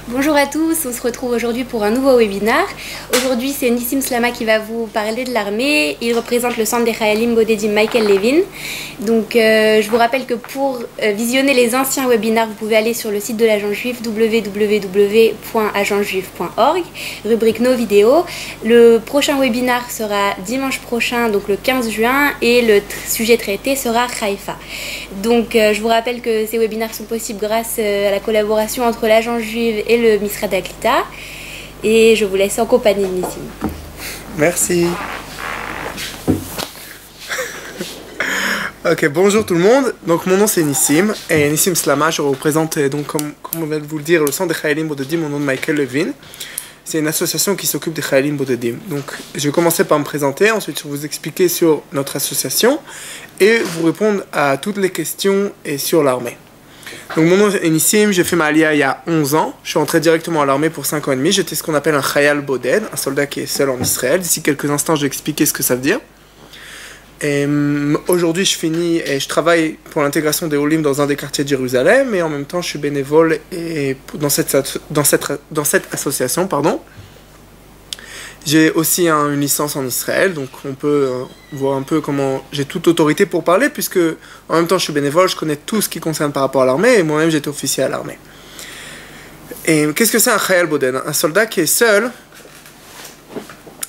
Bonjour à tous, on se retrouve aujourd'hui pour un nouveau webinaire. Aujourd'hui, c'est Nissim Slama qui va vous parler de l'armée. Il représente le centre des Chayalim Bodedim Michael Levin. Donc, je vous rappelle que pour visionner les anciens webinaires, vous pouvez aller sur le site de l'agent juif www.agentjuif.org, rubrique nos vidéos. Le prochain webinaire sera dimanche prochain, donc le 15 juin, et le sujet traité sera Haïfa. Donc, je vous rappelle que ces webinaires sont possibles grâce à la collaboration entre l'agent juif et le Misrad Aklita. Et je vous laisse en compagnie de Nissim. Merci. Ok, bonjour tout le monde. Donc mon nom c'est Nissim et Nissim Slama. Je représente donc comme on vient de vous le dire le centre des Chayalim Bodedim au nom de Michael Levin. C'est une association qui s'occupe des Chayalim Bodedim. Donc je vais commencer par me présenter, ensuite je vais vous expliquer sur notre association et vous répondre à toutes les questions et sur l'armée. Donc mon nom est Nissim, j'ai fait ma Aliyah il y a 11 ans. Je suis entré directement à l'armée pour 5 ans et demi. J'étais ce qu'on appelle un Chayal Boded, un soldat qui est seul en Israël. D'ici quelques instants, je vais expliquer ce que ça veut dire. Et aujourd'hui, je finis et je travaille pour l'intégration des Olim dans un des quartiers de Jérusalem. Et en même temps, je suis bénévole et dans cette association. J'ai aussi une licence en Israël, donc on peut voir un peu comment j'ai toute autorité pour parler, puisque en même temps je suis bénévole, je connais tout ce qui concerne par rapport à l'armée, et moi-même j'étais officier à l'armée. Et qu'est-ce que c'est un Chayal Boded? Un soldat qui est seul,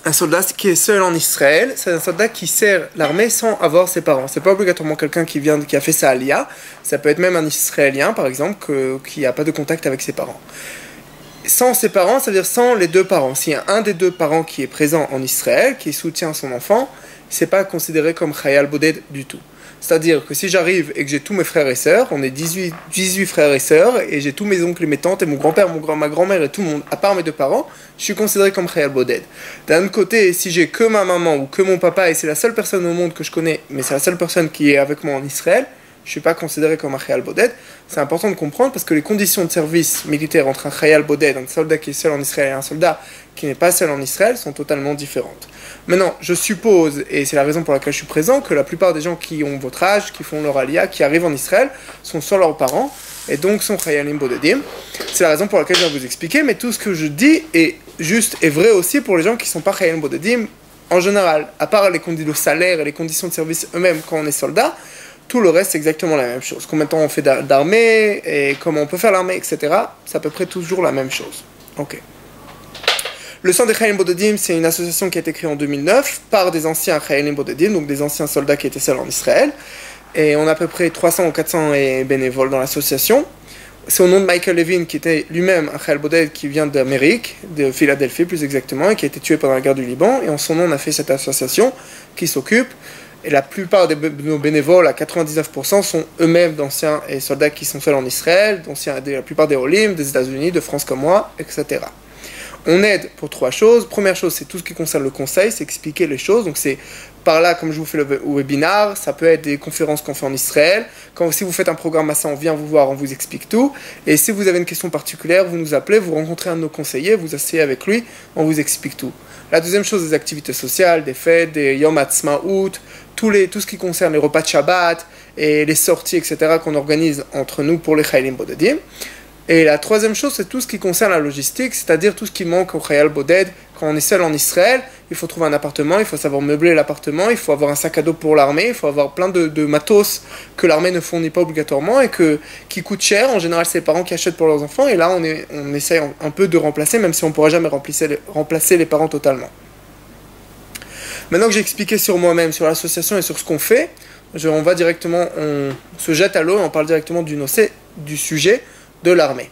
en Israël, c'est un soldat qui sert l'armée sans avoir ses parents. C'est pas obligatoirement quelqu'un qui a fait sa Aliyah, ça peut être même un Israélien par exemple, qui n'a pas de contact avec ses parents. Sans ses parents, ça veut dire sans les deux parents. S'il y a un des deux parents qui est présent en Israël, qui soutient son enfant, c'est pas considéré comme Chayal Boded du tout. C'est-à-dire que si j'arrive et que j'ai tous mes frères et sœurs, on est 18 frères et sœurs, et j'ai tous mes oncles et mes tantes, et mon grand-père, ma grand-mère et tout le monde, à part mes deux parents, je suis considéré comme Chayal Boded. D'un autre côté, si j'ai que ma maman ou que mon papa, et c'est la seule personne au monde que je connais, mais c'est la seule personne qui est avec moi en Israël, je ne suis pas considéré comme un Chayal Boded. C'est important de comprendre parce que les conditions de service militaire entre un Chayal Boded, un soldat qui est seul en Israël, et un soldat qui n'est pas seul en Israël sont totalement différentes. Maintenant, je suppose, et c'est la raison pour laquelle je suis présent, que la plupart des gens qui ont votre âge, qui font leur Aliyah, qui arrivent en Israël, sont soit leurs parents, et donc sont Chayalim Bodedim. C'est la raison pour laquelle je vais vous expliquer, mais tout ce que je dis est juste et vrai aussi pour les gens qui ne sont pas Chayalim Bodedim en général. À part le salaire et les conditions de service eux-mêmes quand on est soldat, tout le reste, c'est exactement la même chose. Combien de temps on fait d'armée, et comment on peut faire l'armée, etc. C'est à peu près toujours la même chose. Ok. Le centre des Chayalim Bodedim, c'est une association qui a été créée en 2009 par des anciens Chayalim Bodedim, donc des anciens soldats qui étaient seuls en Israël. Et on a à peu près 300 ou 400 bénévoles dans l'association. C'est au nom de Michael Levin, qui était lui-même un Chayal Boded qui vient d'Amérique, de Philadelphie plus exactement, et qui a été tué pendant la guerre du Liban. Et en son nom, on a fait cette association qui s'occupe. Et la plupart de nos bénévoles, à 99%, sont eux-mêmes d'anciens soldats qui sont seuls en Israël, la plupart des Olim, des États-Unis, de France comme moi, etc. On aide pour 3 choses. Première chose, c'est tout ce qui concerne le conseil, c'est expliquer les choses. Donc c'est par là, comme je vous fais le webinar, ça peut être des conférences qu'on fait en Israël. Si vous faites un programme à ça, on vient vous voir, on vous explique tout. Et si vous avez une question particulière, vous nous appelez, vous rencontrez un de nos conseillers, vous asseyez avec lui, on vous explique tout. La deuxième chose, des activités sociales, des fêtes, des Yom Ha'atzmaut, tout ce qui concerne les repas de Shabbat et les sorties, etc. qu'on organise entre nous pour les Chayalim Bodedim. Et la troisième chose, c'est tout ce qui concerne la logistique, c'est-à-dire tout ce qui manque au Chayal Boded. Quand on est seul en Israël, il faut trouver un appartement, il faut savoir meubler l'appartement, il faut avoir un sac à dos pour l'armée, il faut avoir plein de matos que l'armée ne fournit pas obligatoirement et qui coûtent cher. En général, c'est les parents qui achètent pour leurs enfants, et là, on essaye un peu de remplacer, même si on ne pourra jamais remplacer les parents totalement. Maintenant que j'ai expliqué sur moi-même, sur l'association et sur ce qu'on fait, on se jette à l'eau et on parle directement du sujet de l'armée.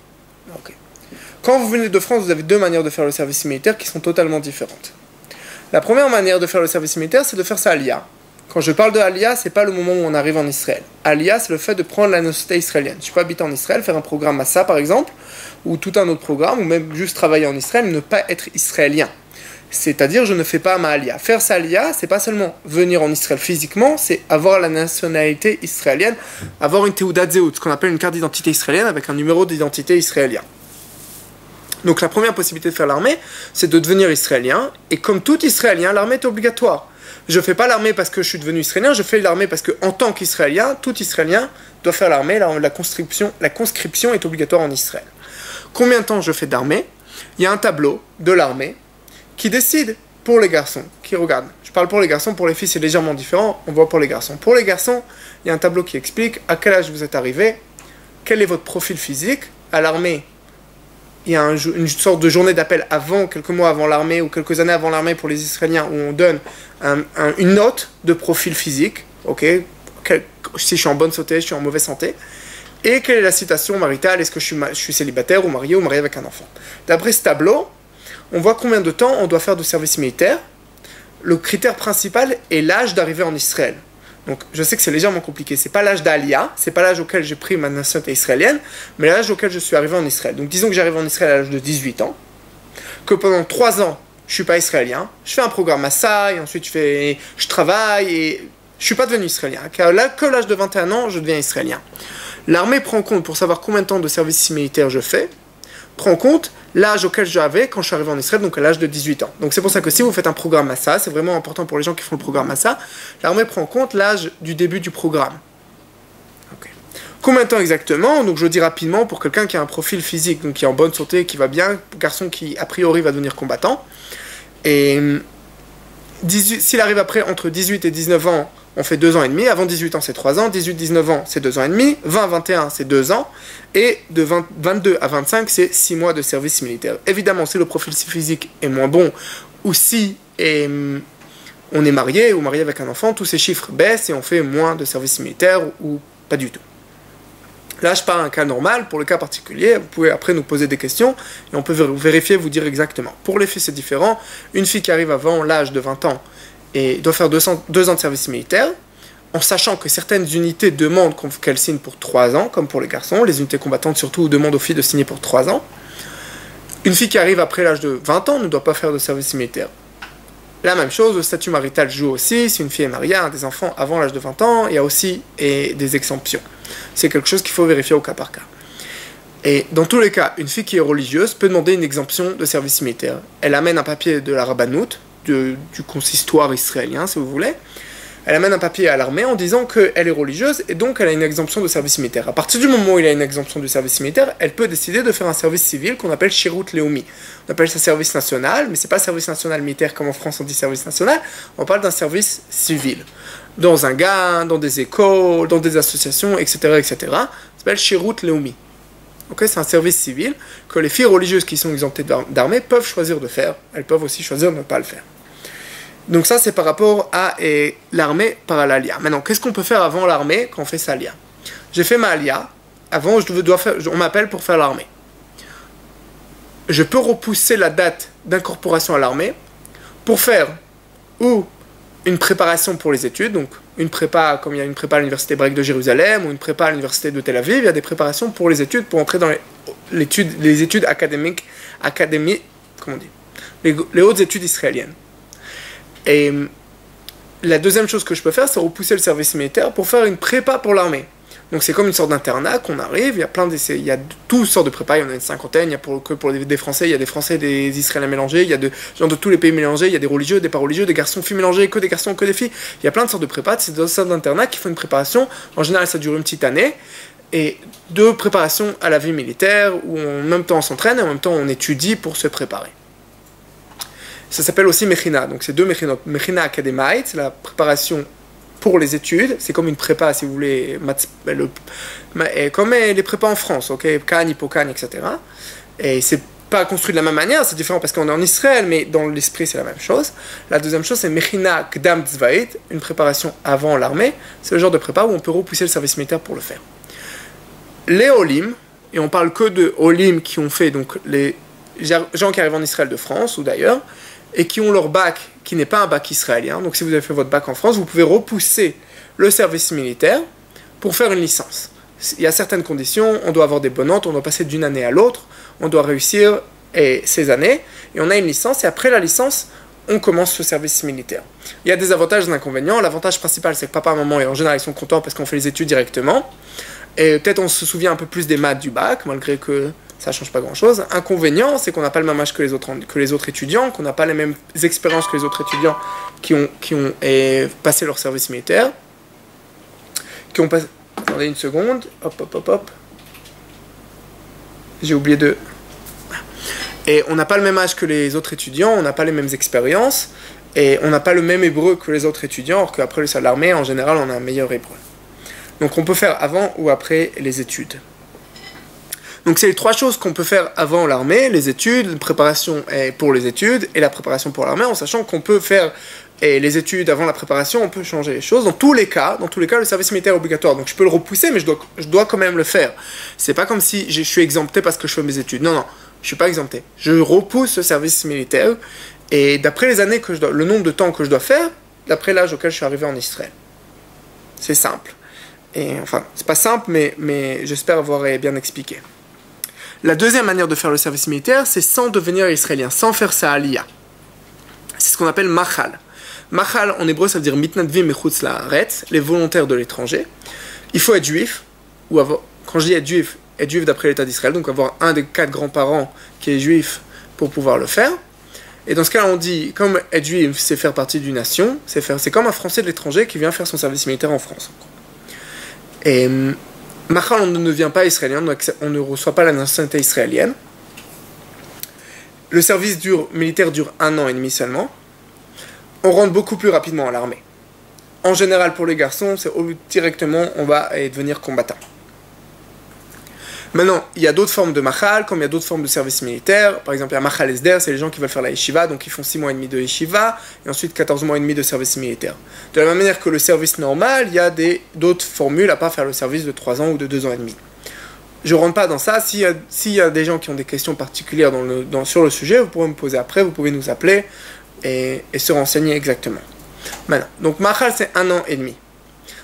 Okay. Quand vous venez de France, vous avez 2 manières de faire le service militaire qui sont totalement différentes. La première manière de faire le service militaire, c'est de faire sa Aliyah. Quand je parle de Aliyah, c'est pas le moment où on arrive en Israël. Aliyah, c'est le fait de prendre la nationalité israélienne. Je peux habiter en Israël, faire un programme à ça par exemple, ou tout un autre programme, ou même juste travailler en Israël, mais ne pas être israélien. C'est-à-dire, je ne fais pas ma Aliyah. Faire sa Aliyah, c'est pas seulement venir en Israël physiquement, c'est avoir la nationalité israélienne, avoir une Teudat Zehut, ce qu'on appelle une carte d'identité israélienne avec un numéro d'identité israélien. Donc la première possibilité de faire l'armée, c'est de devenir israélien, et comme tout Israélien, l'armée est obligatoire. Je ne fais pas l'armée parce que je suis devenu israélien, je fais l'armée parce qu'en tant qu'Israélien, tout Israélien doit faire l'armée, la conscription est obligatoire en Israël. Combien de temps je fais d'armée? Il y a un tableau de l'armée qui décide pour les garçons, qui regarde. Je parle pour les garçons, pour les filles c'est légèrement différent, on voit pour les garçons. Pour les garçons, il y a un tableau qui explique à quel âge vous êtes arrivé, quel est votre profil physique. À l'armée, il y a une sorte de journée d'appel avant, quelques mois avant l'armée ou quelques années avant l'armée pour les Israéliens où on donne une note de profil physique, ok, si je suis en bonne santé, je suis en mauvaise santé, et quelle est la situation maritale, est-ce que je suis célibataire ou marié avec un enfant. D'après ce tableau, on voit combien de temps on doit faire de service militaire. Le critère principal est l'âge d'arrivée en Israël. Donc je sais que c'est légèrement compliqué, c'est pas l'âge d'Aliyah, c'est pas l'âge auquel j'ai pris ma nationalité israélienne, mais l'âge auquel je suis arrivé en Israël. Donc disons que j'arrive en Israël à l'âge de 18 ans, que pendant 3 ans, je suis pas israélien, je fais un programme à ça, et ensuite je travaille, et je suis pas devenu israélien. Car là, que l'âge de 21 ans, je deviens israélien. L'armée prend compte, pour savoir combien de temps de service militaire je fais, prend compte l'âge auquel j'avais quand je suis arrivé en Israël, donc à l'âge de 18 ans. Donc c'est pour ça que si vous faites un programme à ça, c'est vraiment important pour les gens qui font le programme à ça, l'armée prend en compte l'âge du début du programme. Okay. Combien de temps exactement? Donc je dis rapidement, pour quelqu'un qui a un profil physique, donc qui est en bonne santé, qui va bien, garçon qui a priori va devenir combattant, et s'il arrive après entre 18 et 19 ans, on fait 2 ans et demi, avant 18 ans c'est 3 ans, 18-19 ans c'est 2 ans et demi, 20-21 c'est 2 ans, et de 22 à 25 c'est 6 mois de service militaire. Évidemment, si le profil physique est moins bon, ou si on est marié ou marié avec un enfant, tous ces chiffres baissent et on fait moins de service militaire ou pas du tout. Là je parle d'un cas normal, pour le cas particulier, vous pouvez après nous poser des questions et on peut vérifier, vous dire exactement. Pour les filles c'est différent, une fille qui arrive avant l'âge de 20 ans, et doit faire 2 ans de service militaire, en sachant que certaines unités demandent qu'elle signe pour 3 ans, comme pour les garçons, les unités combattantes surtout demandent aux filles de signer pour 3 ans. Une fille qui arrive après l'âge de 20 ans ne doit pas faire de service militaire. La même chose, le statut marital joue aussi, si une fille est mariée, a des enfants avant l'âge de 20 ans, il y a aussi des exemptions. C'est quelque chose qu'il faut vérifier au cas par cas. Et dans tous les cas, une fille qui est religieuse peut demander une exemption de service militaire. Elle amène un papier de la rabbanout, du consistoire israélien, si vous voulez. Elle amène un papier à l'armée en disant qu'elle est religieuse et donc elle a une exemption de service militaire. À partir du moment où il a une exemption du service militaire, elle peut décider de faire un service civil qu'on appelle Shirut Leumi. On appelle ça service national, mais c'est pas service national militaire comme en France on dit service national, on parle d'un service civil. Dans un GAN, dans des écoles, dans des associations, etc. etc. Ça s'appelle Shirut Leumi. Okay, c'est un service civil que les filles religieuses qui sont exemptées d'armée peuvent choisir de faire. Elles peuvent aussi choisir de ne pas le faire. Donc ça, c'est par rapport à l'armée par l'Aliyah. Maintenant, qu'est-ce qu'on peut faire avant l'armée quand on fait sa Aliyah? J'ai fait ma Aliyah. Avant, on m'appelle pour faire l'armée. Je peux repousser la date d'incorporation à l'armée pour faire ou une préparation pour les études, donc une prépa, comme il y a une prépa à l'université hébraïque de Jérusalem ou une prépa à l'université de Tel Aviv, il y a des préparations pour les études, pour entrer dans les études académiques, comment on dit, les hautes études israéliennes. Et la deuxième chose que je peux faire, c'est repousser le service militaire pour faire une prépa pour l'armée. Donc c'est comme une sorte d'internat qu'on arrive, il y a toutes sortes de prépas, il y en a une cinquantaine, il y a que pour des Français, il y a des Français, des Israéliens mélangés, il y a de gens de tous les pays mélangés, il y a des religieux, des pas religieux, des garçons, filles mélangés, que des garçons, que des filles. Il y a plein de sortes de prépas, c'est des sortes d'internats qui font une préparation, en général ça dure une petite année, et de préparation à la vie militaire, où en même temps on s'entraîne et en même temps on étudie pour se préparer. Ça s'appelle aussi Mechina, donc c'est deux Mechinot. Mechina Académite, c'est la préparation pour les études, c'est comme une prépa, si vous voulez, comme les prépas en France, ok, Cannes, Hippocagne, etc. Et c'est pas construit de la même manière, c'est différent parce qu'on est en Israël, mais dans l'esprit c'est la même chose. La deuxième chose, c'est Mechina Kdam Tzvait, une préparation avant l'armée, c'est le genre de prépa où on peut repousser le service militaire pour le faire. Les Olim, et on parle que de Olim qui ont fait, donc les gens qui arrivent en Israël de France ou d'ailleurs, et qui ont leur bac qui n'est pas un bac israélien. Donc si vous avez fait votre bac en France, vous pouvez repousser le service militaire pour faire une licence. Il y a certaines conditions, on doit avoir des bonnes notes, on doit passer d'une année à l'autre, on doit réussir ces années, et on a une licence, et après la licence, on commence le service militaire. Il y a des avantages et des inconvénients. L'avantage principal, c'est que papa et maman, et en général, ils sont contents parce qu'on fait les études directement, et peut-être on se souvient un peu plus des maths du bac, malgré que ça ne change pas grand-chose. Inconvénient, c'est qu'on n'a pas le même âge que les autres étudiants, qu'on n'a pas les mêmes expériences que les autres étudiants qui ont passé leur service militaire. Qui ont passé... Attendez une seconde. Hop, hop, hop, hop. J'ai oublié de Et on n'a pas le même âge que les autres étudiants, on n'a pas les mêmes expériences, et on n'a pas le même hébreu que les autres étudiants, alors qu'après le salle d'armée, en général, on a un meilleur hébreu. Donc on peut faire avant ou après les études. Donc c'est les trois choses qu'on peut faire avant l'armée, les études, la préparation pour les études et la préparation pour l'armée, en sachant qu'on peut faire les études avant la préparation, on peut changer les choses. Dans tous les cas, le service militaire est obligatoire. Donc je peux le repousser, mais je dois quand même le faire. C'est pas comme si je suis exempté parce que je fais mes études. Non, je suis pas exempté. Je repousse le service militaire et d'après les années le nombre de temps que je dois faire, d'après l'âge auquel je suis arrivé en Israël. C'est simple. Et enfin, c'est pas simple, mais j'espère avoir bien expliqué. La deuxième manière de faire le service militaire, c'est sans devenir israélien, sans faire sa aliyah. C'est ce qu'on appelle machal. Machal, en hébreu, ça veut dire mitnadvim mechutz laaretz, les volontaires de l'étranger. Il faut être juif, quand je dis être juif d'après l'État d'Israël, donc avoir un des 4 grands-parents qui est juif pour pouvoir le faire. Et dans ce cas, on dit, comme être juif, c'est faire partie d'une nation, c'est comme un Français de l'étranger qui vient faire son service militaire en France. Et Machal, on ne devient pas israélien, on ne reçoit pas la nationalité israélienne. Le service militaire dure 1 an et demi seulement. On rentre beaucoup plus rapidement à l'armée. En général, pour les garçons, c'est directement, on va devenir combattant. Maintenant, il y a d'autres formes de Machal, comme il y a d'autres formes de service militaire. Par exemple, il y a Machal Esder, c'est les gens qui veulent faire la yeshiva, donc ils font 6 mois et demi de yeshiva, et ensuite 14 mois et demi de service militaire. De la même manière que le service normal, il y a d'autres formules à part faire le service de 3 ans ou de 2 ans et demi. Je ne rentre pas dans ça. S'il y a des gens qui ont des questions particulières sur le sujet, vous pourrez me poser après, vous pouvez nous appeler et se renseigner exactement. Maintenant, donc Machal, c'est 1 an et demi.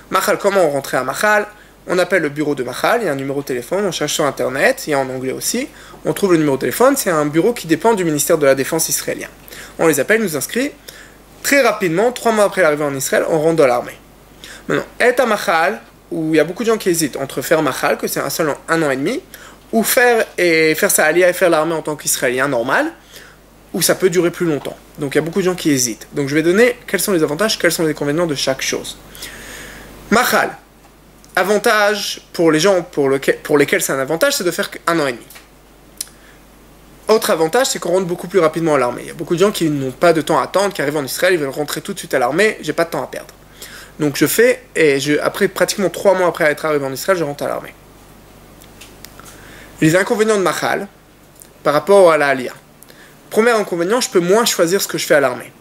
Machal, comment on rentrait à Machal? On appelle le bureau de Machal, il y a un numéro de téléphone, on cherche sur internet, il y a en anglais aussi. On trouve le numéro de téléphone, c'est un bureau qui dépend du ministère de la Défense israélien. On les appelle, nous inscrit. Très rapidement, 3 mois après l'arrivée en Israël, on rentre dans l'armée. Maintenant, être à Machal, où il y a beaucoup de gens qui hésitent entre faire Machal, que c'est seulement 1 an et demi, ou faire sa aliyah et faire l'armée en tant qu'Israélien normal, où ça peut durer plus longtemps. Donc il y a beaucoup de gens qui hésitent. Donc je vais donner quels sont les avantages, quels sont les inconvénients de chaque chose. Machal. Avantage pour les gens pour lesquels c'est un avantage, c'est de faire 1 an et demi. Autre avantage, c'est qu'on rentre beaucoup plus rapidement à l'armée. Il y a beaucoup de gens qui n'ont pas de temps à attendre, qui arrivent en Israël, ils veulent rentrer tout de suite à l'armée, j'ai pas de temps à perdre. Donc après pratiquement 3 mois après être arrivé en Israël, je rentre à l'armée. Les inconvénients de Machal, par rapport à la Aliyah. Premier inconvénient, je peux moins choisir ce que je fais à l'armée.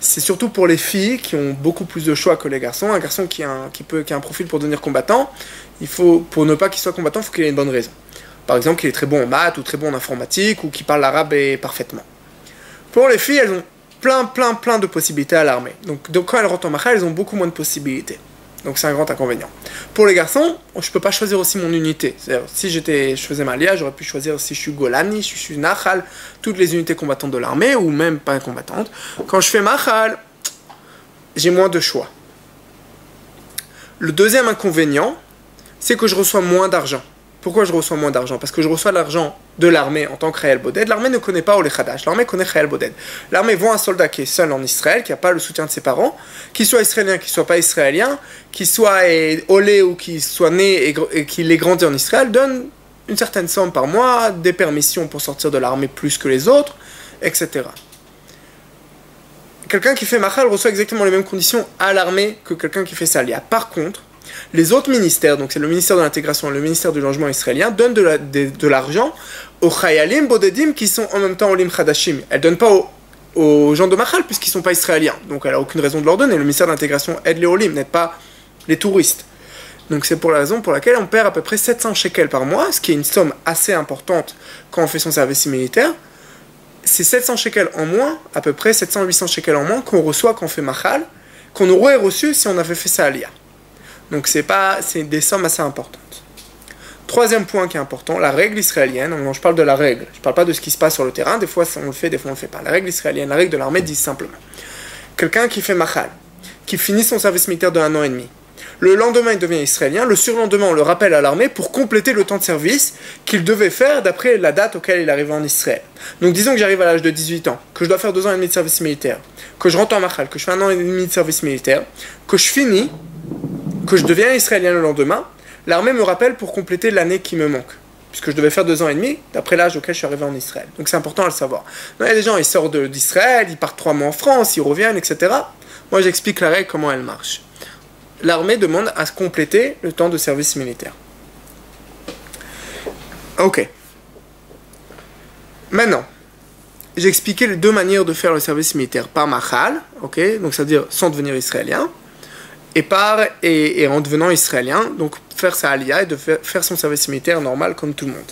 C'est surtout pour les filles qui ont beaucoup plus de choix que les garçons. Un garçon qui a un profil pour devenir combattant, pour ne pas qu'il soit combattant, il faut qu'il ait une bonne raison. Par exemple, qu'il est très bon en maths, ou très bon en informatique, ou qu'il parle l'arabe parfaitement. Pour les filles, elles ont plein de possibilités à l'armée. Donc quand elles rentrent en Machal, elles ont beaucoup moins de possibilités. Donc c'est un grand inconvénient. Pour les garçons, je ne peux pas choisir aussi mon unité. C'est-à-dire, si je faisais ma Aliyah, j'aurais pu choisir si je suis Golani, si je suis Nachal, toutes les unités combattantes de l'armée, ou même pas combattantes. Quand je fais Machal, j'ai moins de choix. Le deuxième inconvénient, c'est que je reçois moins d'argent. Pourquoi je reçois moins d'argent? Parce que je reçois l'argent de l'armée en tant que Chayal Boded. L'armée ne connaît pas Olé Khadash, l'armée connaît Chayal Boded. L'armée voit un soldat qui est seul en Israël, qui n'a pas le soutien de ses parents, qu'il soit israélien, qu'il ne soit pas israélien, qu'il soit Olé ou qu'il soit né et qu'il ait grandi en Israël, donne une certaine somme par mois, des permissions pour sortir de l'armée plus que les autres, etc. Quelqu'un qui fait Machal reçoit exactement les mêmes conditions à l'armée que quelqu'un qui fait Salia. Par contre, les autres ministères, donc c'est le ministère de l'intégration et le ministère du logement israélien, donnent de l'argent aux Chayalim Bodedim qui sont en même temps Olim Khadashim. Elles ne donnent pas aux gens de Machal puisqu'ils ne sont pas israéliens. Donc elle n'a aucune raison de leur donner. Le ministère de l'intégration aide les Olim, n'aide pas les touristes. Donc c'est pour la raison pour laquelle on perd à peu près 700 shekels par mois, ce qui est une somme assez importante quand on fait son service militaire. C'est 700 shekels en moins, à peu près 700-800 shekels en moins qu'on reçoit quand on fait Machal, qu'on aurait reçu si on avait fait sa Aliyah. Donc c'est des sommes assez importantes. Troisième point qui est important, la règle israélienne. Je parle de la règle, je ne parle pas de ce qui se passe sur le terrain, des fois on le fait, des fois on ne le fait pas. La règle israélienne, la règle de l'armée dit simplement, quelqu'un qui fait Machal, qui finit son service militaire de 1 an et demi, le lendemain il devient israélien, le surlendemain on le rappelle à l'armée pour compléter le temps de service qu'il devait faire d'après la date auquel il arrivait en Israël. Donc disons que j'arrive à l'âge de 18 ans, que je dois faire 2 ans et demi de service militaire, que je rentre en Machal, que je fais 1 an et demi de service militaire, que je finis, que je deviens israélien le lendemain, l'armée me rappelle pour compléter l'année qui me manque. puisque je devais faire 2 ans et demi, d'après l'âge auquel je suis arrivé en Israël. Donc c'est important à le savoir. Il y a des gens, ils sortent d'Israël, ils partent 3 mois en France, ils reviennent, etc. Moi, j'explique la règle, comment elle marche. L'armée demande à se compléter le temps de service militaire. Ok. Maintenant, j'ai expliqué les 2 manières de faire le service militaire. Par Machal, ok, donc c'est-à-dire sans devenir israélien, et en devenant israélien, donc faire sa alia et de faire son service militaire normal comme tout le monde.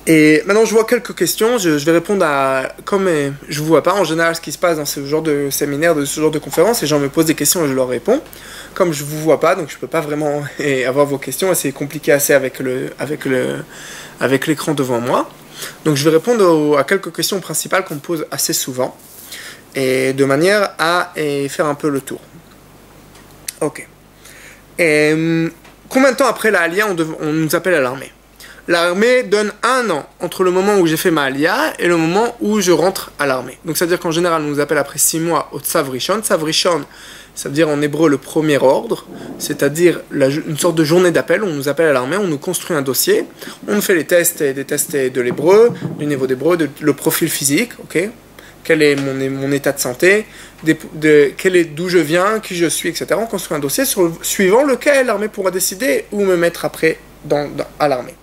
Et maintenant je vois quelques questions, je vais répondre à, comme je ne vous vois pas en général ce qui se passe dans ce genre de séminaire, de ce genre de conférence, les gens me posent des questions et je leur réponds. Comme je ne vous vois pas, donc je ne peux pas vraiment avoir vos questions, et c'est compliqué assez avec l'écran devant moi. Donc je vais répondre à quelques questions principales qu'on me pose assez souvent, et de manière à faire un peu le tour. Ok. Combien de temps après la alia on nous appelle à l'armée? L'armée donne 1 an entre le moment où j'ai fait ma alia et le moment où je rentre à l'armée. Donc c'est à dire qu'en général on nous appelle après 6 mois au Tsav Rishon. Tsav Rishon, ça veut dire en hébreu le premier ordre, c'est-à-dire une sorte de journée d'appel. On nous appelle à l'armée, on nous construit un dossier, on nous fait des tests de l'hébreu, du niveau d'hébreu, le profil physique, ok, quel est mon état de santé, d'où je viens, qui je suis, etc. On construit un dossier suivant lequel l'armée pourra décider où me mettre après à l'armée.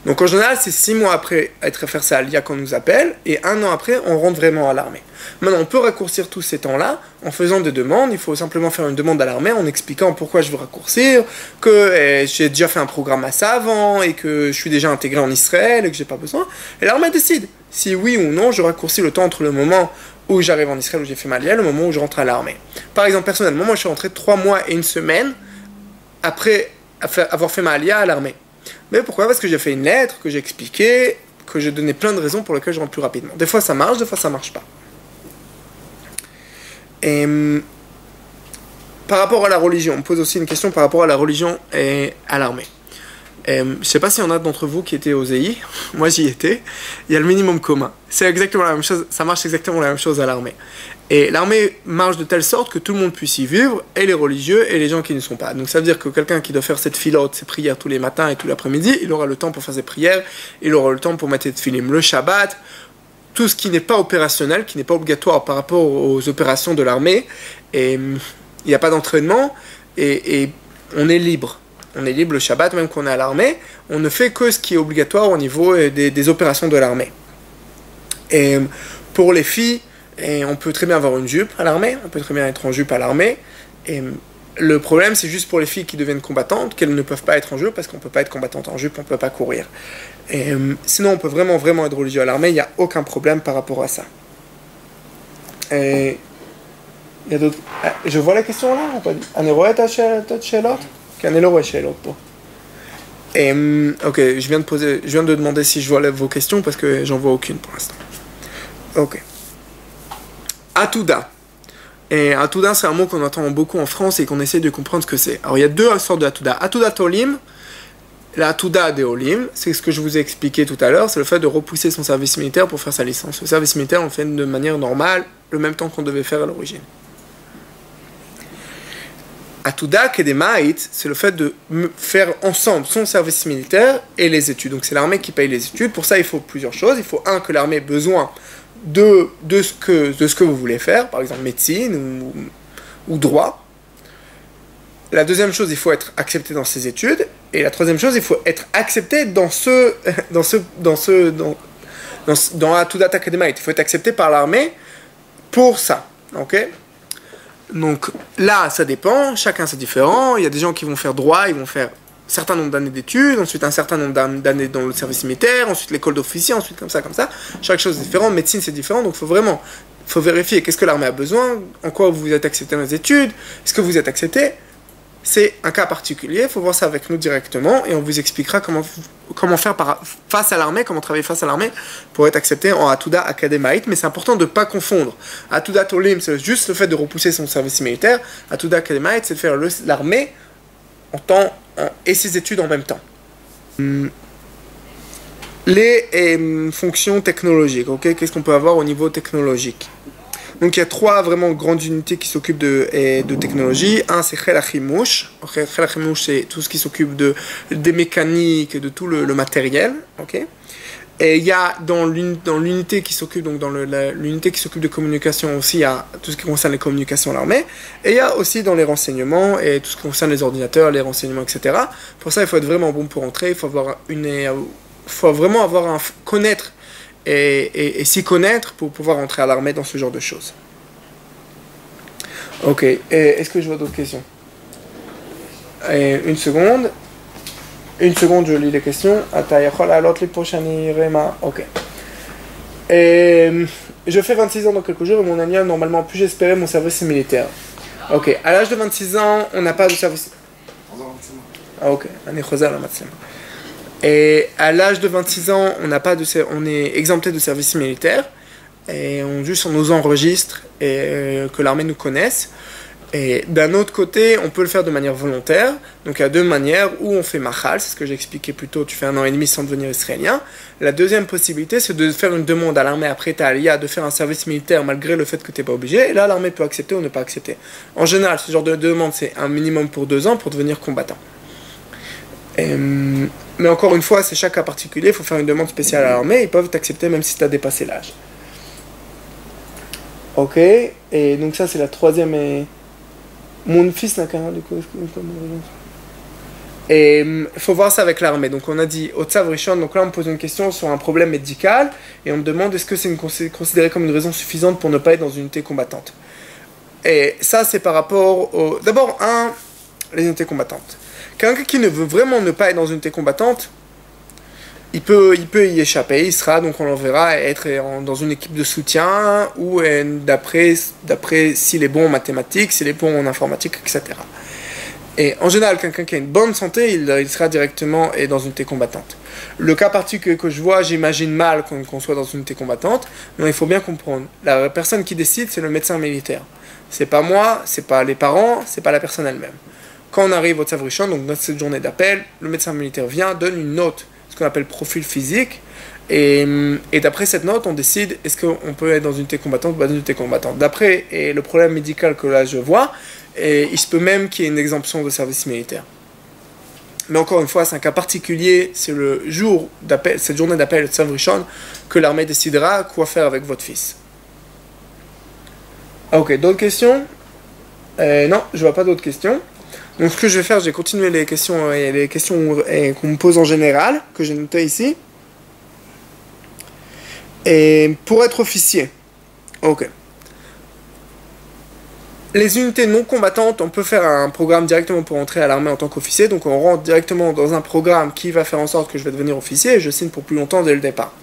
Donc en général, c'est 6 mois après être faire sa alia qu'on nous appelle, et 1 an après, on rentre vraiment à l'armée. Maintenant, on peut raccourcir tous ces temps-là en faisant des demandes. Il faut simplement faire une demande à l'armée en expliquant pourquoi je veux raccourcir, que j'ai déjà fait un programme à ça avant, et que je suis déjà intégré en Israël, et que j'ai pas besoin. Et l'armée décide si oui ou non je raccourcis le temps entre le moment où j'arrive en Israël, où j'ai fait ma alia, et le moment où je rentre à l'armée. Par exemple, personnellement, moi je suis rentré 3 mois et 1 semaine après avoir fait ma alia à l'armée. Mais pourquoi? Parce que j'ai fait une lettre, que j'ai expliqué, que j'ai donné plein de raisons pour lesquelles je rentre plus rapidement. Des fois ça marche, des fois ça marche pas. Et par rapport à la religion, on me pose aussi une question par rapport à la religion et à l'armée. Je ne sais pas s'il y en a d'entre vous qui étaient au ZI, moi j'y étais, il y a le minimum commun. C'est exactement la même chose, ça marche exactement la même chose à l'armée. Et l'armée marche de telle sorte que tout le monde puisse y vivre, et les religieux et les gens qui ne sont pas. Donc ça veut dire que quelqu'un qui doit faire cette filote, ses prières tous les matins et tout l'après-midi, il aura le temps pour faire ses prières, il aura le temps pour mettre des tfilim, le Shabbat, tout ce qui n'est pas opérationnel, qui n'est pas obligatoire par rapport aux opérations de l'armée, et il n'y a pas d'entraînement, et on est libre. On est libre le Shabbat, même qu'on est à l'armée, on ne fait que ce qui est obligatoire au niveau des opérations de l'armée. Et pour les filles, on peut très bien avoir une jupe à l'armée, on peut très bien être en jupe à l'armée, et le problème c'est juste pour les filles qui deviennent combattantes, qu'elles ne peuvent pas être en jupe, parce qu'on ne peut pas être combattante en jupe, on ne peut pas courir. Et sinon on peut vraiment être religieux à l'armée, il n'y a aucun problème par rapport à ça. Et il y a d'autres... Je vois la question là, ou pas? Et ok, je viens de demander si je vois vos questions parce que j'en vois aucune pour l'instant. Ok. Atouda. Et Atouda, c'est un mot qu'on entend beaucoup en France et qu'on essaie de comprendre ce que c'est. Alors il y a 2 sortes de Atouda. Atouda Tolim, la Atouda de Olim, c'est ce que je vous ai expliqué tout à l'heure, c'est le fait de repousser son service militaire pour faire sa licence. Le service militaire, on le fait de manière normale, le même temps qu'on devait faire à l'origine. Atouda Kedemait, c'est le fait de faire ensemble son service militaire et les études. Donc c'est l'armée qui paye les études. Pour ça, il faut plusieurs choses. Il faut que l'armée ait besoin de ce que vous voulez faire, par exemple médecine ou droit. La deuxième chose, il faut être accepté dans ses études. Et la troisième chose, il faut être accepté dans Atouda Kedemait. Il faut être accepté par l'armée pour ça. Ok? Donc là, ça dépend, chacun c'est différent. Il y a des gens qui vont faire droit, ils vont faire un certain nombre d'années d'études, ensuite un certain nombre d'années dans le service militaire, ensuite l'école d'officier, ensuite comme ça. Chaque chose est différente, médecine c'est différent, donc il faut vérifier qu'est-ce que l'armée a besoin, en quoi vous êtes accepté dans les études, est-ce que vous êtes accepté. C'est un cas particulier, il faut voir ça avec nous directement et on vous expliquera comment faire face à l'armée, comment travailler face à l'armée pour être accepté en Atouda Akademait. Mais c'est important de ne pas confondre. Atouda Tolim, c'est juste le fait de repousser son service militaire. Atouda Akademait, c'est de faire l'armée et ses études en même temps. Les fonctions technologiques, ok? Qu'est-ce qu'on peut avoir au niveau technologique? Donc il y a trois vraiment grandes unités qui s'occupent de technologie. Un, c'est Chel HaChimush. Chel HaChimush, c'est tout ce qui s'occupe des mécaniques, de tout le matériel. Okay. Et il y a dans l'unité qui s'occupe, donc dans l'unité qui s'occupe de communication aussi, il y a tout ce qui concerne les communications à l'armée. Et il y a aussi dans les renseignements et tout ce qui concerne les ordinateurs, les renseignements, etc. Pour ça, il faut être vraiment bon pour entrer. Il faut vraiment connaître et s'y connaître pour pouvoir entrer à l'armée dans ce genre de choses. Ok. Est-ce que je vois d'autres questions? Une seconde. Une seconde, je lis les questions. Ok. Je fais 26 ans dans quelques jours et mon année, normalement, puis-je espérer mon service militaire? Ok. À l'âge de 26 ans, on n'a pas de service. Ah, ok. Et à l'âge de 26 ans, on est exempté de service militaire. Et on nous enregistre et que l'armée nous connaisse. Et d'un autre côté, on peut le faire de manière volontaire. Donc il y a deux manières, où on fait machal, c'est ce que j'ai expliqué plus tôt, tu fais 1 an et demi sans devenir israélien. La deuxième possibilité, c'est de faire une demande à l'armée après ta aliyah, de faire un service militaire malgré le fait que tu n'es pas obligé. Et là, l'armée peut accepter ou ne pas accepter. En général, ce genre de demande, c'est un minimum pour 2 ans pour devenir combattant. Mais encore une fois, c'est chaque cas particulier, il faut faire une demande spéciale à l'armée, ils peuvent t'accepter même si tu as dépassé l'âge. Ok, et donc ça c'est la troisième... Mon fils n'a qu'un an, du coup. Et il faut voir ça avec l'armée. Donc on a dit au Tzav Rishon, donc là on me pose une question sur un problème médical et on me demande est-ce que c'est considéré comme une raison suffisante pour ne pas être dans une unité combattante. Et ça c'est par rapport au... D'abord, les unités combattantes. Quelqu'un qui ne veut vraiment ne pas être dans une unité combattante, il peut y échapper, il sera, donc on l'enverra être dans une équipe de soutien ou d'après s'il est bon en mathématiques, s'il est bon en informatique, etc. Et en général, quelqu'un qui a une bonne santé, il sera directement dans une unité combattante. Le cas particulier que je vois, j'imagine mal qu'on soit dans une unité combattante, mais il faut bien comprendre, la personne qui décide, c'est le médecin militaire. C'est pas moi, c'est pas les parents, c'est pas la personne elle-même. Quand on arrive au Tzav Rishon, donc dans cette journée d'appel, le médecin militaire vient, donne une note, ce qu'on appelle profil physique, et d'après cette note, on décide est-ce qu'on peut être dans une unité combattante ou pas dans une unité combattante. D'après le problème médical que là je vois, il se peut même qu'il y ait une exemption de service militaire. Mais encore une fois, c'est un cas particulier, c'est le jour d'appel, cette journée d'appel de Tzav Rishon, que l'armée décidera quoi faire avec votre fils. Ok, d'autres questions? Non, je vois pas d'autres questions. Donc ce que je vais faire, je vais continuer les questions qu'on me pose en général, que j'ai notées ici. Et pour être officier, ok. Les unités non combattantes, on peut faire un programme directement pour entrer à l'armée en tant qu'officier. Donc on rentre directement dans un programme qui va faire en sorte que je vais devenir officier et je signe pour plus longtemps dès le départ.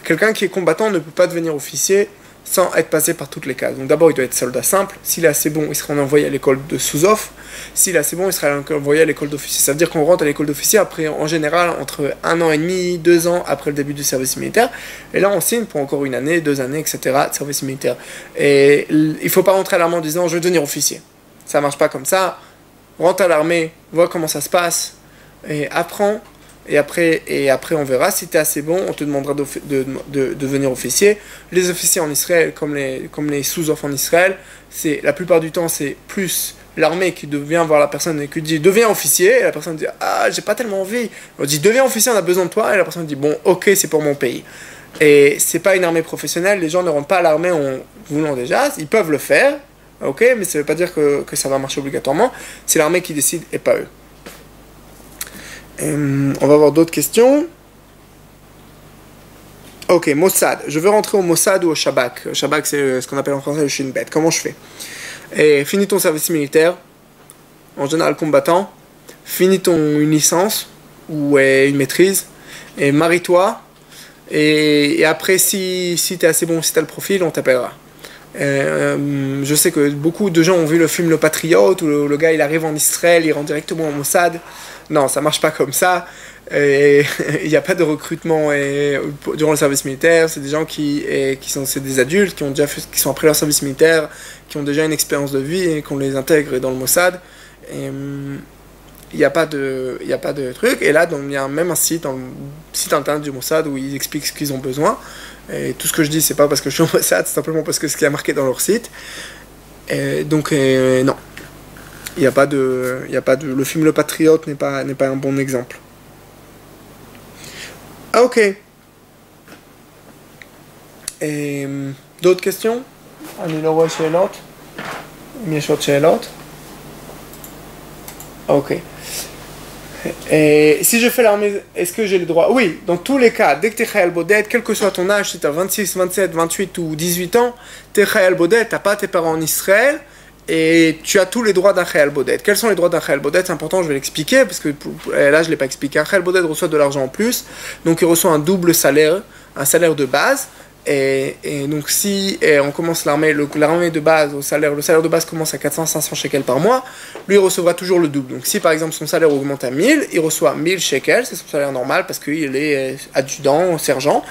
Quelqu'un qui est combattant ne peut pas devenir officier sans être passé par toutes les cases. Donc d'abord, il doit être soldat simple. S'il est assez bon, il sera envoyé à l'école de sous-off. S'il est assez bon, il sera envoyé à l'école d'officier. Ça veut dire qu'on rentre à l'école d'officier après, en général, entre 1 an et demi, 2 ans après le début du service militaire. Et là, on signe pour encore 1 année, 2 années, etc. de service militaire. Et il ne faut pas rentrer à l'armée en disant « je vais devenir officier ». Ça ne marche pas comme ça. Rentre à l'armée, vois comment ça se passe, et apprends. Et après, on verra. Si tu es assez bon, on te demandera de devenir officier. Les officiers en Israël, comme les sous-off en Israël, la plupart du temps, c'est plus l'armée qui vient voir la personne et qui dit « deviens officier ». Et la personne dit « ah, j'ai pas tellement envie ». On dit « deviens officier, on a besoin de toi ». Et la personne dit « bon, ok, c'est pour mon pays ». Et c'est pas une armée professionnelle. Les gens ne rentrent pas à l'armée en voulant déjà. Ils peuvent le faire, ok, mais ça veut pas dire que ça va marcher obligatoirement. C'est l'armée qui décide et pas eux. On va avoir d'autres questions. Ok, Mossad. Je veux rentrer au Mossad ou au Shabak. Le Shabak, c'est ce qu'on appelle en français le Shin Bet. Comment je fais? Finis ton service militaire, en général combattant. Finis une licence ou une maîtrise. Et marie-toi. Et après, si tu es assez bon, si tu as le profil, on t'appellera. Je sais que beaucoup de gens ont vu le film Le Patriote où le gars il arrive en Israël, il rentre directement au Mossad. Non, ça marche pas comme ça. Il n'y a pas de recrutement durant le service militaire. C'est des gens c'est des adultes qui sont après leur service militaire, qui ont déjà une expérience de vie et qu'on les intègre dans le Mossad. Il n'y a pas de truc. Et là, donc, il y a même un site internet du Mossad où ils expliquent ce qu'ils ont besoin. Et tout ce que je dis, c'est pas parce que je suis en Mossad, c'est simplement parce que c'est ce qui est marqué dans leur site. Et donc, non. Il n'y a pas de. Le film Le Patriote n'est pas un bon exemple. Ah, ok. Et d'autres questions? אני לא רואה שאלות. אם יש עוד שאלות? Ok. Et si je fais l'armée, est-ce que j'ai le droit? Oui, dans tous les cas, dès que tu es Khayal Boded, quel que soit ton âge, si tu as 26, 27, 28 ou 18 ans, tu es Khayal Boded, tu n'as pas tes parents en Israël, et tu as tous les droits d'un Khayal Boded. Quels sont les droits d'un Khayal Boded? C'est important, je vais l'expliquer, parce que là, je ne l'ai pas expliqué. Un Khayal Boded reçoit de l'argent en plus, donc il reçoit un double salaire, un salaire de base. Et donc si on commence l'armée de base, le salaire de base commence à 400-500 shekels par mois, lui il recevra toujours le double. Donc si par exemple son salaire augmente à 1000, il reçoit 1000 shekels, c'est son salaire normal parce qu'il est adjudant, sergent,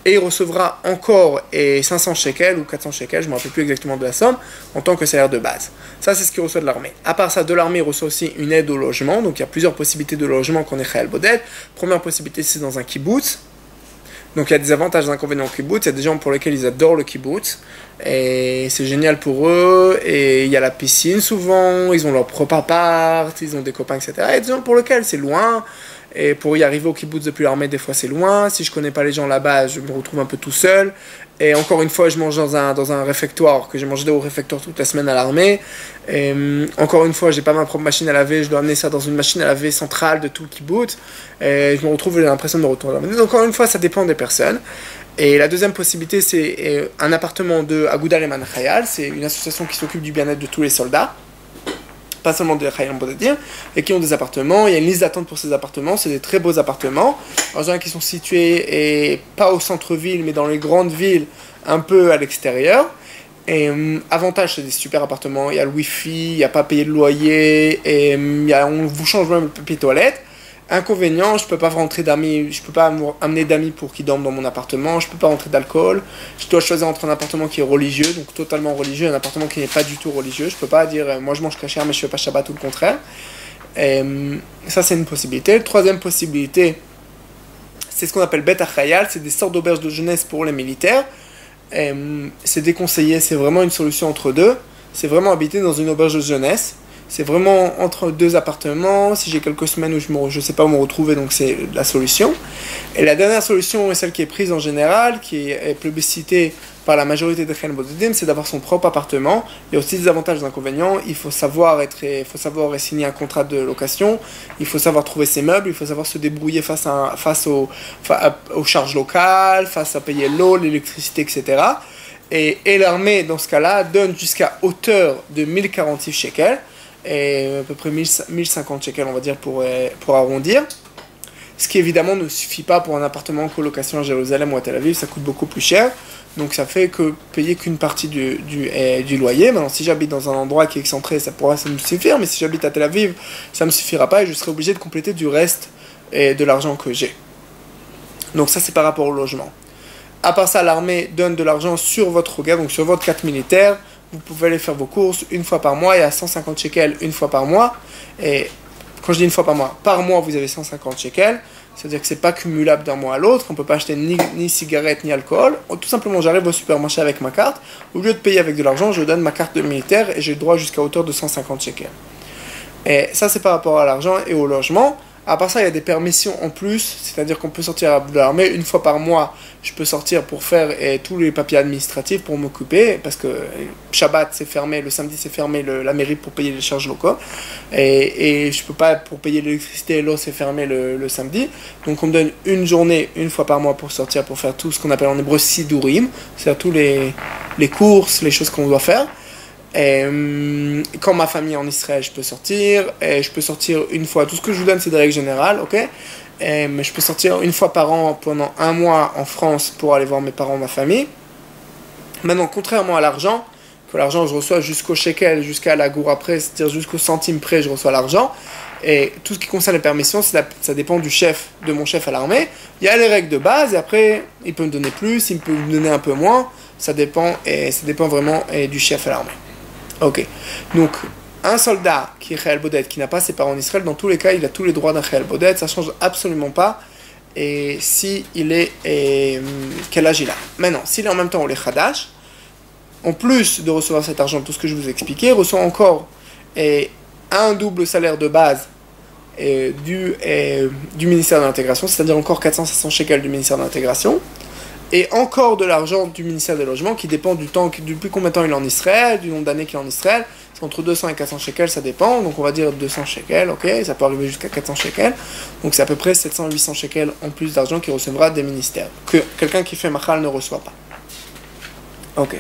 et il recevra encore 500 shekels ou 400 shekels, je ne me rappelle plus exactement de la somme, en tant que salaire de base. Ça c'est ce qu'il reçoit de l'armée. À part ça, de l'armée il reçoit aussi une aide au logement, donc il y a plusieurs possibilités de logement qu'on est Khayal Boded. Première possibilité c'est dans un kibbutz. Donc il y a des avantages et des inconvénients au kibbutz, il y a des gens pour lesquels ils adorent le kibbutz, et c'est génial pour eux, et il y a la piscine souvent, ils ont leur propre appart, ils ont des copains, etc. Et il y a des gens pour lesquels c'est loin, et pour y arriver au kibbutz depuis l'armée, des fois c'est loin, si je connais pas les gens là-bas, je me retrouve un peu tout seul, et encore une fois je mange dans un réfectoire, que j'ai mangé au réfectoire toute la semaine à l'armée, et encore une fois j'ai pas ma propre machine à laver, je dois amener ça dans une machine à laver centrale de tout le kibbutz, et je me retrouve, j'ai l'impression de me retourner à l'armée. Donc encore une fois ça dépend des personnes. Et la deuxième possibilité c'est un appartement de Aguda Leman Khayal, c'est une association qui s'occupe du bien-être de tous les soldats, pas seulement des Khayal Bodedim, et qui ont des appartements. Il y a une liste d'attente pour ces appartements, c'est des très beaux appartements, en général qui sont situés, et pas au centre-ville, mais dans les grandes villes, un peu à l'extérieur. Et avantage, c'est des super appartements, il y a le wifi, il n'y a pas à payer de loyer, et on vous change même le papier toilette. Inconvénient, je peux pas rentrer d'amis, je peux pas amener d'amis pour qu'ils dorment dans mon appartement, je peux pas rentrer d'alcool, je dois choisir entre un appartement qui est religieux, donc totalement religieux, et un appartement qui n'est pas du tout religieux, je peux pas dire moi je mange kasher mais je fais pas Shabbat ou le contraire. Et ça c'est une possibilité. La troisième possibilité, c'est ce qu'on appelle Bet Achayal, c'est des sortes d'auberges de jeunesse pour les militaires. C'est déconseillé, c'est vraiment une solution entre deux, c'est vraiment habiter dans une auberge de jeunesse. C'est vraiment entre deux appartements, si j'ai quelques semaines où je ne sais pas où me retrouver, donc c'est la solution. Et la dernière solution, et celle qui est prise en général, qui est plébiscitée par la majorité des Khayal Bodedim, c'est d'avoir son propre appartement. Il y a aussi des avantages et des inconvénients. Il faut savoir signer un contrat de location, il faut savoir trouver ses meubles, il faut savoir se débrouiller face aux charges locales, face à payer l'eau, l'électricité, etc. Et l'armée, dans ce cas-là, donne jusqu'à hauteur de 1046 shekels, et à peu près 1050 shekels on va dire pour arrondir, ce qui évidemment ne suffit pas pour un appartement en colocation à Jérusalem ou à Tel Aviv, ça coûte beaucoup plus cher, donc ça fait que payer qu'une partie du loyer. Maintenant si j'habite dans un endroit qui est excentré, ça pourra me suffire, mais si j'habite à Tel Aviv, ça ne me suffira pas et je serai obligé de compléter du reste de l'argent que j'ai. Donc ça c'est par rapport au logement. À part ça, l'armée donne de l'argent sur votre regard, donc sur votre carte militaire. Vous pouvez aller faire vos courses une fois par mois, il y a 150 shekels une fois par mois. Et quand je dis une fois par mois vous avez 150 shekels. C'est-à-dire que c'est pas cumulable d'un mois à l'autre, on peut pas acheter ni cigarettes ni alcool. Tout simplement, j'arrive au supermarché avec ma carte. Au lieu de payer avec de l'argent, je donne ma carte de militaire et j'ai le droit jusqu'à hauteur de 150 shekels. Et ça, c'est par rapport à l'argent et au logement. À part ça, il y a des permissions en plus, c'est-à-dire qu'on peut sortir de l'armée une fois par mois. Je peux sortir pour faire tous les papiers administratifs pour m'occuper, parce que Shabbat c'est fermé, le samedi c'est fermé, la mairie pour payer les charges locales, et je peux pas, pour payer l'électricité et l'eau c'est fermé le samedi. Donc on me donne une journée, une fois par mois pour sortir, pour faire tout ce qu'on appelle en hébreu sidurim, c'est-à-dire tous les courses, les choses qu'on doit faire. Et quand ma famille est en Israël, je peux sortir, et je peux sortir une fois. Tout ce que je vous donne, c'est des règles générales, ok? Mais je peux sortir une fois par an pendant un mois en France pour aller voir mes parents, ma famille. Maintenant, contrairement à l'argent, que l'argent je reçois jusqu'au shekel, jusqu'à la goura près, c'est-à-dire jusqu'au centime près, je reçois l'argent. Et tout ce qui concerne les permissions, ça dépend de mon chef à l'armée. Il y a les règles de base, et après, il peut me donner plus, il peut me donner un peu moins. Ça dépend vraiment du chef à l'armée. Ok, donc un soldat qui est Khayal Boded, qui n'a pas ses parents en Israël, dans tous les cas, il a tous les droits d'un Khayal Boded, ça ne change absolument pas et si il est quel âge il a. Maintenant, s'il est en même temps au Khadash, en plus de recevoir cet argent, tout ce que je vous ai expliqué, il reçoit encore un double salaire de base du ministère de l'intégration, c'est-à-dire encore 400-500 shekels du ministère de l'intégration, et encore de l'argent du ministère des logements qui dépend du temps, depuis combien de temps il est en Israël, du nombre d'années qu'il est en Israël. C'est entre 200 et 400 shekels, ça dépend, donc on va dire 200 shekels, ok, ça peut arriver jusqu'à 400 shekels, donc c'est à peu près 700-800 shekels en plus d'argent qu'il recevra des ministères, que quelqu'un qui fait machal ne reçoit pas. Ok.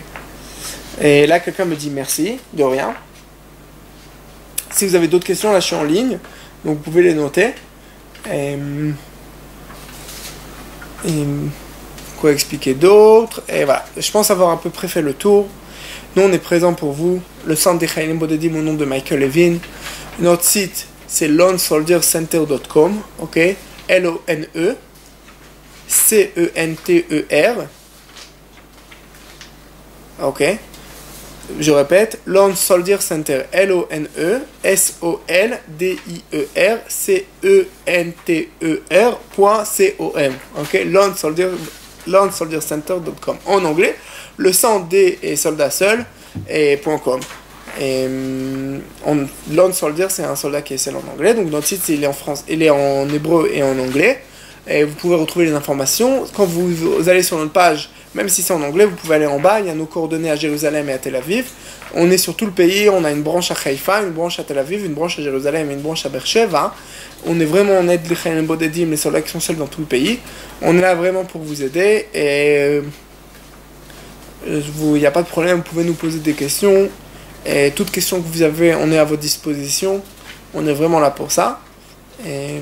Et là, quelqu'un me dit merci, de rien. Si vous avez d'autres questions, là je suis en ligne, donc vous pouvez les noter. Quoi expliquer d'autre? Et voilà, je pense avoir à peu près fait le tour. Nous, on est présent pour vous. Le centre des Chayalim Bodedim au nom de Michael Levin. Notre site, c'est lonesoldiercenter.com, ok? L-O-N-E-C-E-N-T-E-R. Ok? Je répète, Lone Soldier Center, LONE-SOLDIERCENTER.com, ok? LoneSoldierCenter.com. En anglais, le centre des soldats seuls .com. Lone Soldier, c'est un soldat qui est seul en anglais, donc notre site il est en hébreu et en anglais. Et vous pouvez retrouver les informations. Quand vous allez sur notre page, même si c'est en anglais, vous pouvez aller en bas, il y a nos coordonnées à Jérusalem et à Tel Aviv. On est sur tout le pays, on a une branche à Haïfa, une branche à Tel Aviv, une branche à Jérusalem et une branche à Beersheva. On est vraiment en aide les Chayalim Bodedim, les soldats qui sont seuls dans tout le pays. On est là vraiment pour vous aider et il n'y a pas de problème, vous pouvez nous poser des questions. Et toute question que vous avez, on est à votre disposition. On est vraiment là pour ça. Et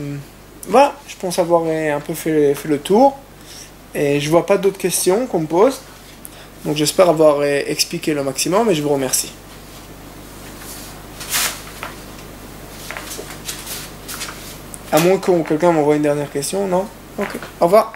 voilà, je pense avoir un peu fait le tour. Et je vois pas d'autres questions qu'on me pose. Donc j'espère avoir expliqué le maximum et je vous remercie. À moins que quelqu'un m'envoie une dernière question, non? Ok, au revoir.